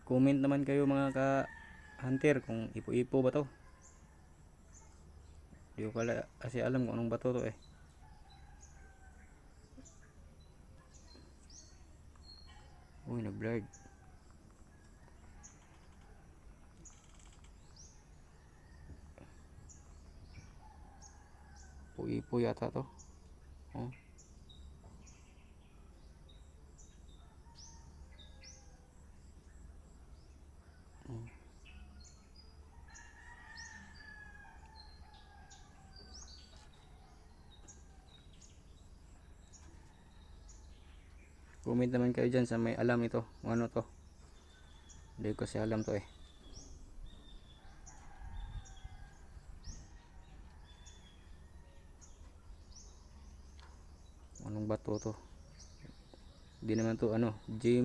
Comment naman kayo mga ka-hunter kung ipo-ipo ba to. Di ko pala kasi alam kung anong bato to eh. Uy, nag-blurred. Ipo-ipo yata to. Oh. Comment naman kayo dyan sa may alam ito kung ano to. Hindi ko kasi alam to eh. Anong bato to? Hindi naman to ano, gym